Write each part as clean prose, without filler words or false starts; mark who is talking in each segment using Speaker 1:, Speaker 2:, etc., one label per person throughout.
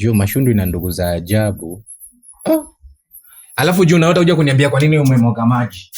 Speaker 1: Juu Mashundu ina ndugu za ajabu. Alafu juu unaota kuja kuniambia kwa nini umemwaga maji.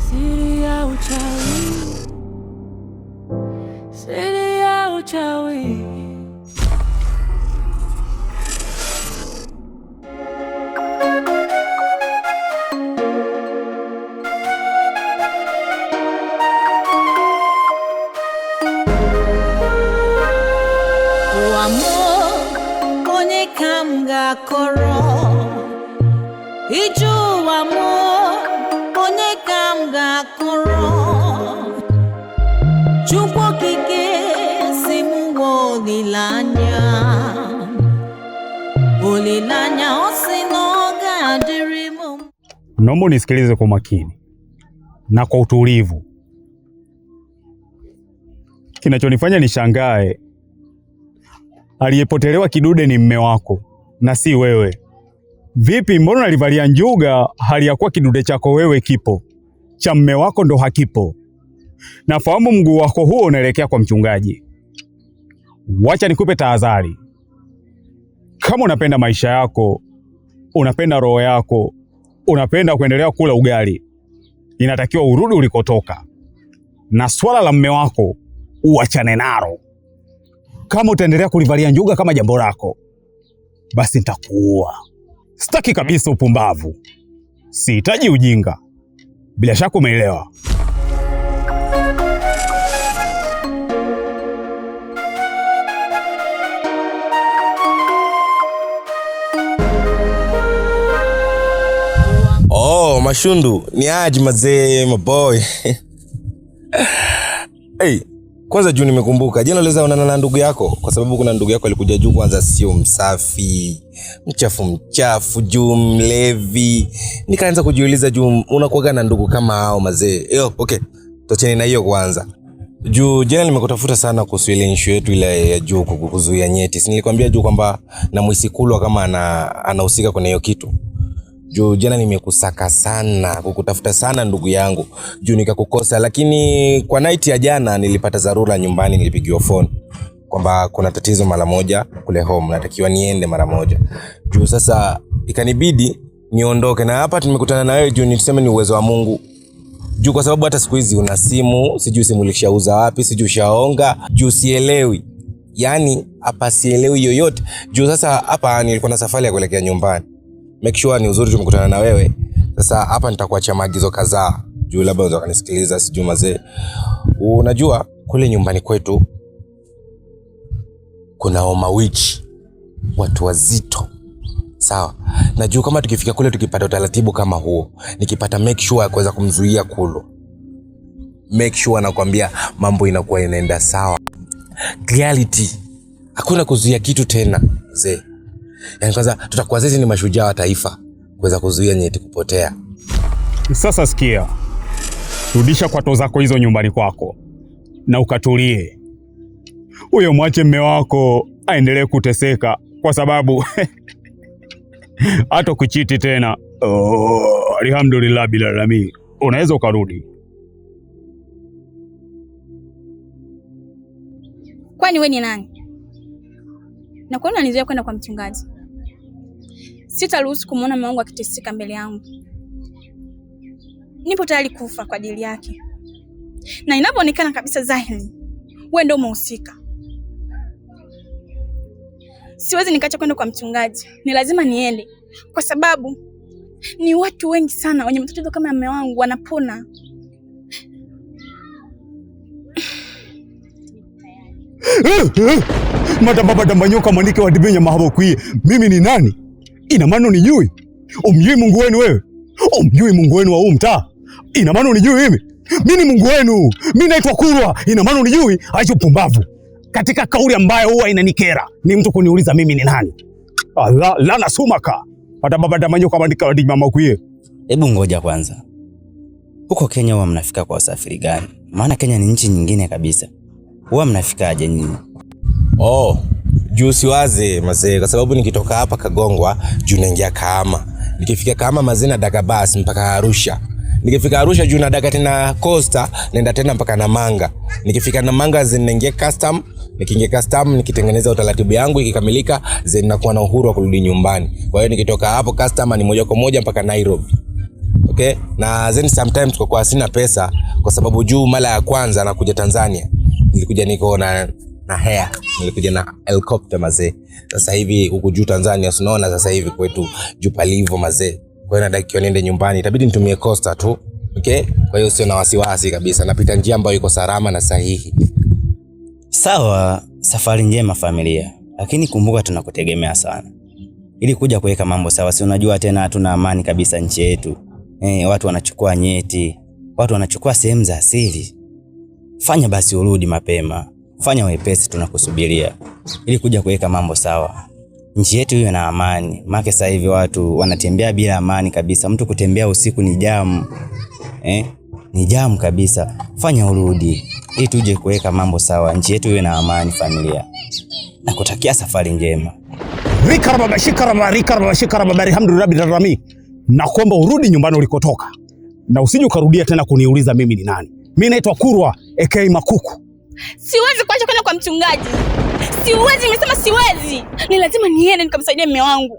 Speaker 2: Siri ya uchawi.
Speaker 3: Koro ijua mo onye kamga koro chukwu kike simu olilanya osinoga dirimu.
Speaker 4: Naomba nisikilize kwa makini na kwa utulivu. Kinachonifanya nishangae, aliyepotelewa kidude ni mme wako na si wewe. Vipi, mbona unalivalia njuga hali ya kuwa kidude chako wewe kipo, cha mme wako ndo hakipo? Nafahamu mguu wako huo unaelekea kwa mchungaji. Wacha nikupe tahadhari. Kama unapenda maisha yako, unapenda roho yako, unapenda kuendelea kula ugali, inatakiwa urudi ulikotoka. Na swala la mme wako uachane nalo. Kama utaendelea kulivalia njuga kama jambo lako, basi nitakuua. Sitaki kabisa upumbavu. Sihitaji ujinga. Bila shaka umeelewa.
Speaker 5: Mashundu, ni aje mazee, my boy. Hey, kwanza juu nimekumbuka, jana leza onana na ndugu yako, kwa sababu kuna ndugu yako alikuja juu kwanza sio msafi, mchafu juu mlevi. Nikaanza kujiuliza juu unakuwa na ndugu kama hao mazee. Okay, tuachane na hiyo kwanza. Juu jana nimekutafuta sana kuhusu ile issue yetu ile ya juu kukuzuia nyeti. Nilikwambia juu kwamba na Mwisikulwa kama anahusika kwenye hiyo kitu. Juu jana nimekusaka sana, kukutafuta sana ndugu yangu. Juu nikakukosa, lakini kwa night ya jana nilipata dharura nyumbani, nilipigiwa phone kwamba kuna tatizo mara moja kule home, natakiwa niende mara moja. Juu sasa ikanibidi niondoke, na hapa tumekutana na wewe juu niseme ni uwezo wa Mungu. Juu kwa sababu hata siku hizi una simu, sijui simu ulishauza wapi, sijui ushaonga, juu sielewi. Yaani hapa sielewi yoyote. Juu sasa hapa nilikuwa na safari ya kuelekea nyumbani. Make sure ni uzuri tumekutana na wewe. Sasa hapa nitakuachia maagizo kadhaa. Juu labda unaweza kunisikiliza, sijui mazee. Unajua kule nyumbani kwetu kuna witch, watu wazito. Sawa. Na juu kama tukifika kule tukipata utaratibu kama huo, nikipata make sure ya kuweza kumzuia Kulu. Make sure nakwambia mambo inakuwa inaenda sawa. Reality. Hakuna kuzuia kitu tena, mzee. Yaani kwanza tutakuwa sisi ni mashujaa wa taifa kuweza kuzuia nyeti kupotea.
Speaker 4: Sasa sikia. Rudisha kwato zako hizo nyumbani kwako na ukatulie. Huyo mwache mme wako aendelee kuteseka kwa sababu hata kuchiti tena. Alhamdulillah bila lami. Unaweza ukarudi.
Speaker 6: Kwani wewe ni nani? Na kwa nini unanizuia kwenda kwa mchungaji? Sitaruhusu kumuona mume wangu akiteseka mbele yangu. Nipo tayari kufa kwa ajili yake. Na inapoonekana kabisa dhahiri, wewe ndio umehusika. Siwezi nikaacha kwenda kwa mchungaji. Ni lazima niende. Kwa sababu ni watu wengi sana wenye matatizo kama mume wangu wanapona.
Speaker 4: Madamba nyoka mwanike wa dibenya mahabokwie. Mimi ni nani? Ina maana unijui? Umjui Mungu wenu wewe? Umjui Mungu wenu wa huu mtaa? Ina maana unijui mimi? Mimi ni Mungu wenu. Mimi naitwa Kulwa. Ina maana unijui? Acha pumbavu. Katika kauli ambayo huwa inanikera ni mtu kuniuliza mimi ni nani. Allah, lana sumaka. Madamba nyoka mwanike wa dibenya mahabokwie.
Speaker 7: Hebu ngoja kwanza. Huko Kenya huwa mnafika kwa usafiri gani? Maana Kenya ni nchi nyingine kabisa. Huwa mnafikaje nyinyi?
Speaker 5: Juu siwaze mazee, kwa sababu nikitoka hapa Kagongwa juu naingia Kahama. Nikifika Kahama mazee na daga bus mpaka Arusha. Nikifika Arusha juu na daga tena Costa naenda tena mpaka Namanga. Nikifika Namanga zinaingia custom Nikiingia custom, nikitengeneza utaratibu yangu, ikikamilika then nakuwa na uhuru wa kurudi nyumbani. Kwa hiyo nikitoka hapo custom ni moja kwa moja mpaka Nairobi. Okay? Na then sometimes kwa sina pesa kwa sababu juu mara ya kwanza nakuja Tanzania nilikuja niko na hair, nilikuja na helicopter mazee. Sasa hivi huku juu Tanzania unaona sasa hivi kwetu juu palivo mazee. Kwa hiyo nataka niende nyumbani, itabidi nitumie Costa tu. Okay? Kwa hiyo sio na wasiwasi kabisa, napita njia ambayo iko salama na sahihi.
Speaker 7: Sawa, safari njema familia. Lakini kumbuka tunakutegemea sana. Ili kuja kuweka mambo sawa, si unajua tena hatuna amani kabisa nchi yetu. Watu wanachukua nyeti, watu wanachukua sehemu za asili. Fanya basi urudi mapema. Fanya wepesi, tunakusubiria. Ili kuja kuweka mambo sawa. Nchi yetu iwe na amani. Maana sasa hivi watu wanatembea bila amani kabisa. Mtu kutembea usiku ni jamu. Ni jamu kabisa. Fanya urudi ili tuje kuweka mambo sawa. Nchi yetu iwe na amani familia. Nakutakia safari njema.
Speaker 4: Rikaraba shikaraba alhamdulillah rabbil. Nakuomba urudi nyumbani ulikotoka. Na usije ukarudia tena kuniuliza mimi ni nani. Mimi naitwa Kurwa aka Makuku.
Speaker 6: Siwezi kuacha kwenda kwa mchungaji. Siwezi, nimesema siwezi. Ni lazima niende nikamsaidia mume wangu.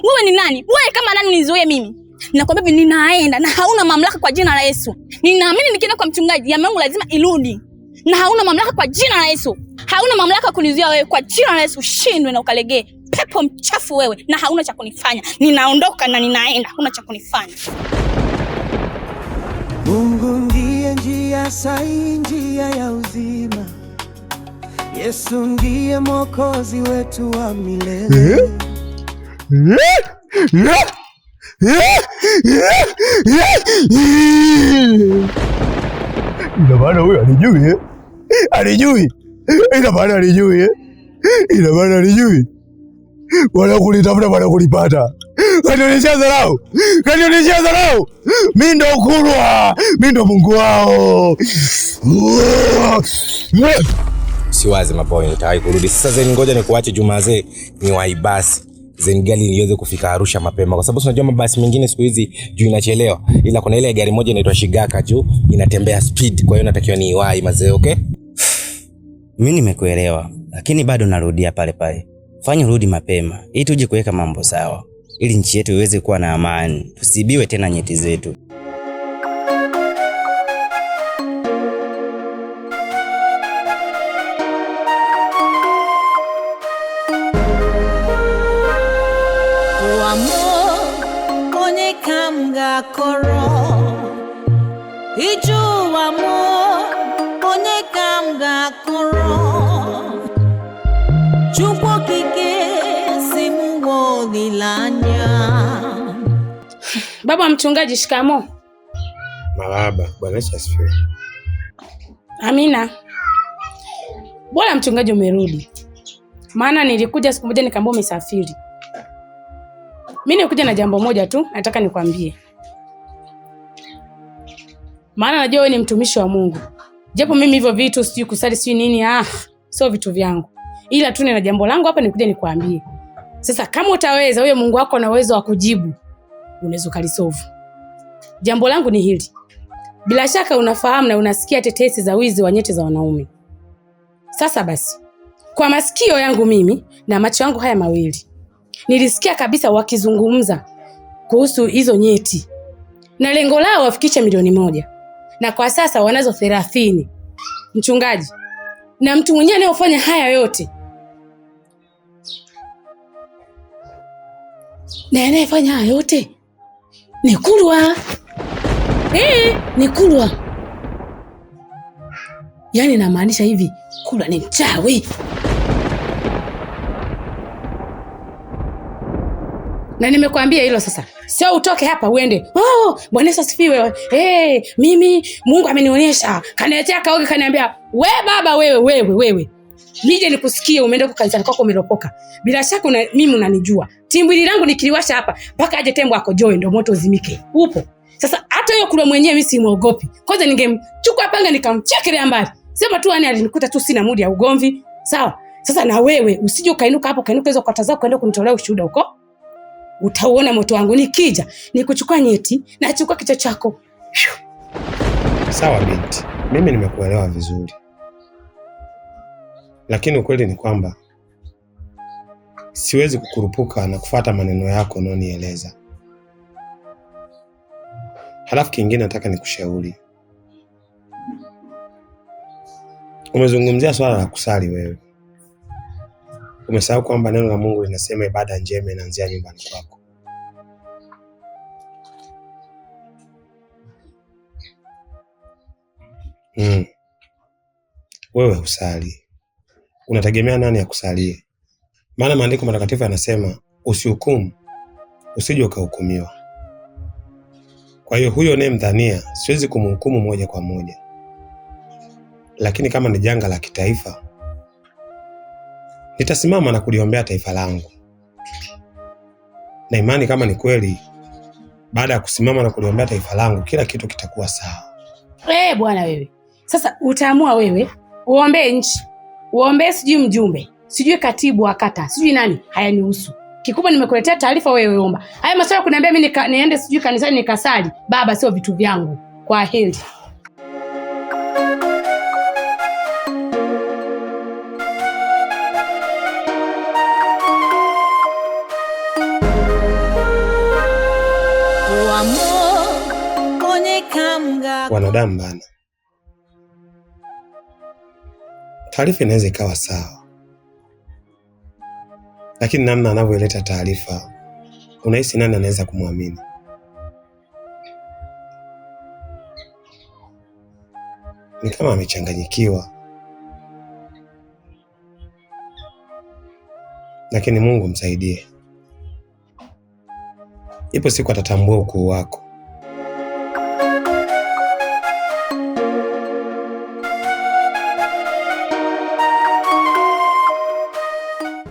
Speaker 6: Wewe ni nani? Wewe kama nani unizuie mimi? Nakwambia hivi ninaenda na hauna mamlaka kwa jina la Yesu. Ninaamini nikienda kwa mchungaji, ya Mungu lazima irudi. Na hauna mamlaka kwa jina la Yesu. Hauna mamlaka kunizuia wewe kwa jina la Yesu. Shindwe na ukalegee. Pepo mchafu wewe na hauna cha kunifanya. Ninaondoka na ninaenda. Hauna cha kunifanya.
Speaker 2: Mungu ndiye njia sahihi, njia ya uzima. Yesu ndiye mwokozi wetu wa milele.
Speaker 4: Ina maana huyo alijui alijui. Ina maana alijui ina maana alijui. Wala kulitafuta wala kulipata. Kanionesha dharau. Mimi ndo Kurwa, mimi ndo Mungu wao.
Speaker 5: Siwazi maboy, nitawai kurudi. Sasa zeni ngoja nikuache Jumazee ni waibasi. Zeni gari niweze kufika Arusha mapema kwa sababu unajua mabasi mengine siku hizi juu inachelewa. Ila kuna ile gari moja inaitwa Shigaka juu inatembea speed, kwa hiyo natakiwa niwahi mazee, okay?
Speaker 7: Mimi nimekuelewa, lakini bado narudia pale pale. Fanya rudi mapema ili tuje kuweka mambo sawa. Ili nchi yetu iweze kuwa na amani. Tusibiwe tena nyeti zetu.
Speaker 8: Baba mchungaji, shikamo.
Speaker 5: Marahaba, Bwana Yesu asifiwe.
Speaker 8: Amina. Bora mchungaji umerudi. Maana nilikuja siku moja nikaambia umesafiri. Mimi nilikuja na jambo moja tu, nataka nikwambie. Maana najua wewe ni mtumishi wa Mungu. Japo mimi hivyo vitu sijui kusali sijui nini, sio vitu vyangu. Ila tu nina jambo langu hapa nikuja nikwambie. Sasa kama utaweza, huyo Mungu wako ana uwezo wa kujibu. Unaweza kalisolve. Jambo langu ni hili. Bila shaka unafahamu na unasikia tetesi za wizi wa nyeti za wanaume. Sasa basi, kwa masikio yangu mimi na macho yangu haya mawili, nilisikia kabisa wakizungumza kuhusu hizo nyeti. Na lengo lao wafikishe 1,000,000. Na kwa sasa wanazo 30. Mchungaji, na mtu mwenyewe anayefanya haya yote, na anayefanya haya yote ni Kurwa. Ni Kurwa. Yaani namaanisha hivi, Kurwa ni mchawi. Na nimekuambia hilo sasa. Sio utoke hapa uende. Bwana Yesu asifiwe. Mimi Mungu amenionyesha. Kaniletea kaoge kaniambia, "We baba wewe. Nije nikusikie umeenda kwa kanisa kwako umeropoka. Bila shaka mimi unanijua. Timbwili langu nikiliwasha hapa mpaka aje tembo akojoe ndio moto uzimike. Upo. Sasa hata hiyo Kurwa mwenyewe mimi simuogopi. Kwanza ningemchukua panga nikamchekelea mbali. Sema tu alinikuta tu sina mudi ya ugomvi. Sawa? Sasa na wewe usije ukainuka hapo kainuka hizo kata zako kaenda kunitolea ushuhuda huko. Utauona moto wangu nikija, nikuchukua nyeti na achukua kichwa chako.
Speaker 9: Sawa binti, mimi nimekuelewa vizuri. Lakini ukweli ni kwamba siwezi kukurupuka na kufuata maneno yako unaonieleza. Halafu kingine nataka nikushauri. Umezungumzia swala la kusali wewe. Umesahau kwamba neno la Mungu linasema ibada njema inaanzia nyumbani kwako. Wewe usali. Unategemea nani ya kusalie? Maana maandiko matakatifu yanasema usihukumu, usije ukahukumiwa. Kwa hiyo huyo unayemdhania siwezi kumhukumu moja kwa moja. Lakini kama ni janga la kitaifa, nitasimama na kuliombea taifa langu. Na imani kama ni kweli, baada ya kusimama na kuliombea taifa langu, kila kitu kitakuwa sawa.
Speaker 8: Bwana wewe. Sasa utaamua wewe, uombee nchi, uombee sijui mjumbe, sijui katibu wa kata, sijui nani, hayanihusu. Kikubwa nimekuletea taarifa, wewe omba. Haya maswala kuniambia mimi niende sijui kanisani nikasali, baba, sio vitu vyangu. Kwa heri.
Speaker 9: Wanadamu bana, taarifa inaweza ikawa sawa, lakini namna anavyoleta taarifa, unahisi nani anaweza kumwamini? Ni kama amechanganyikiwa. Lakini Mungu msaidie. Ipo siku atatambua ukuu wako.